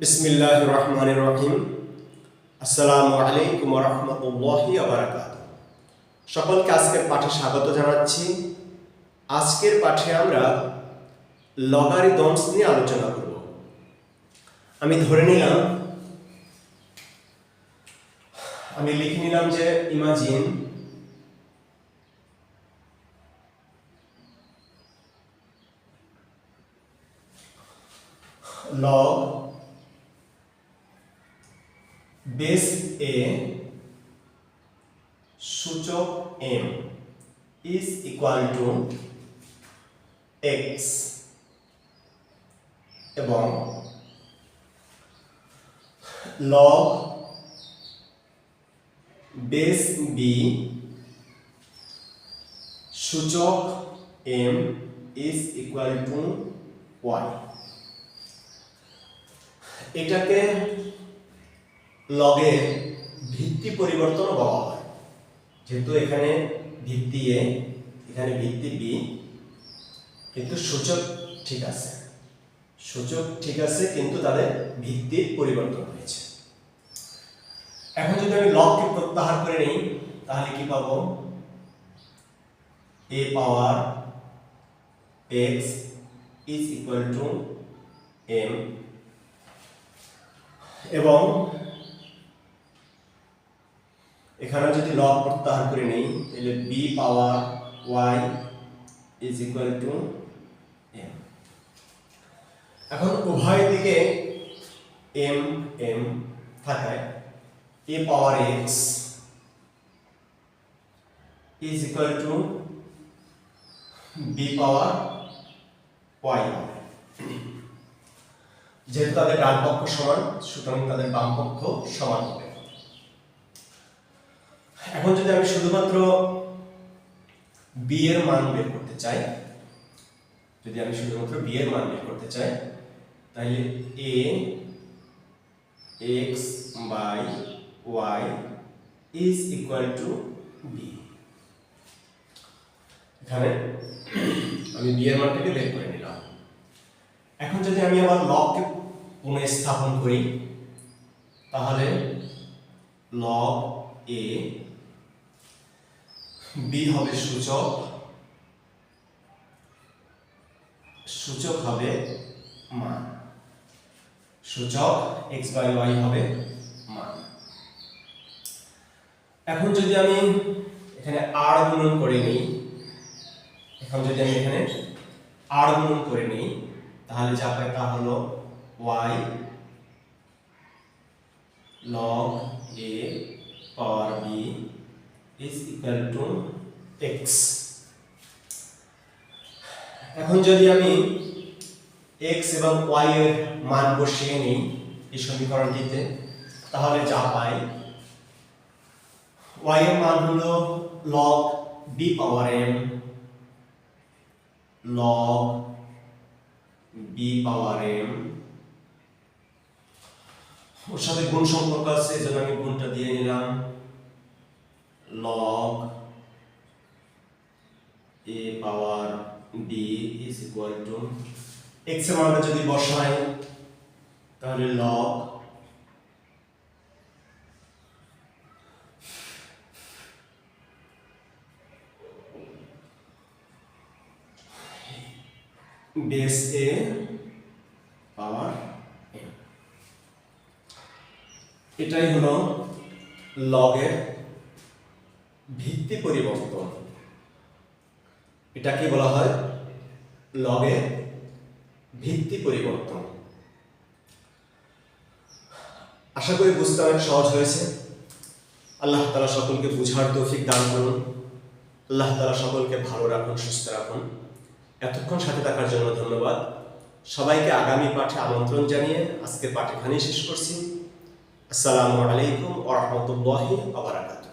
বিসমিল্লাহির রহমানির রহিম। আসসালামু আলাইকুম ওয়া রাহমাতুল্লাহি ওয়া বারাকাতুহু। সকলকে আজকের পাঠে স্বাগত জানাচ্ছি। আজকের পাঠে আমরা লগারিদমস নিয়ে আলোচনা করব। আমি লিখে নিলাম যে ইমাজিন log বেস a সূচক m is equal to x এবং log বেস b সূচক m is equal to y। এটাকে লগের ভিত্তি পরিবর্তন বলা হয়, যেহেতু এখানে ভিত্তি a, এখানে ভিত্তি b, কিন্তু সূচক ঠিক আছে, কিন্তু তাদের ভিত্তির পরিবর্তন হয়েছে। এখন যদি আমি লগকে প্রত্যাহার করে নেই তাহলে কি পাবো? a power x is equal to m এবং এখানে যদি লগ প্রত্যাহার করে নেই তাহলে b power y is equal to m। এখন উভয় দিকে m থাকায় a power x is equal to b power y। যেহেতু তাদের ডান পক্ষ সমান, সুতরাং তাদের বাম পক্ষ সমান হবে। এখন যদি আমি শুধুমাত্র b এর মান বের করতে চাই, তাহলে a x by y is equal to b। এখানে আমি b এর মানটাকে বের করে নিলাম। এখন যদি আমি আবার লগকে পুনঃস্থাপন করি তাহলে log a, b হবে সূচক হবে মান, সূচক x by y হবে মান। এখন যদি আমি এখানে r গুণন করে নিই, তাহলে যা পাই তা হলো y log a power b is equal to x। এখন যদি আমি x এবং y এর মান বসিয়ে নিই এই সমীকরণটিতে, তাহলে যা পাই y এর মান হলো log b power m log b power m, ওর সাথে গুণ সম্পর্ক আছে এজন্য আমি গুণটা দিয়ে নিলাম, log a power b is equal to x এর মানটা যদি বসাই তাহলে log base a power m। এটাই হলো লগের ভিত্তি পরিবর্তন। এটাকে বলা হয় লগের ভিত্তি পরিবর্তন। আশা করি বুঝতে অনেক সহজ হয়েছে। আল্লাহ তাআলা সকলকে বুঝার তৌফিক দান করুন। আল্লাহ তাআলা সকলকে ভালো রাখুন, সুস্থ রাখুন। এতক্ষণ সাথে থাকার জন্য ধন্যবাদ। সবাইকে আগামী পাঠে আমন্ত্রণ জানিয়ে আজকের পাঠ এখানেই শেষ করছি। আসসালামু আলাইকুম ওয়া রাহমাতুল্লাহি ওয়া বারাকাতুহু।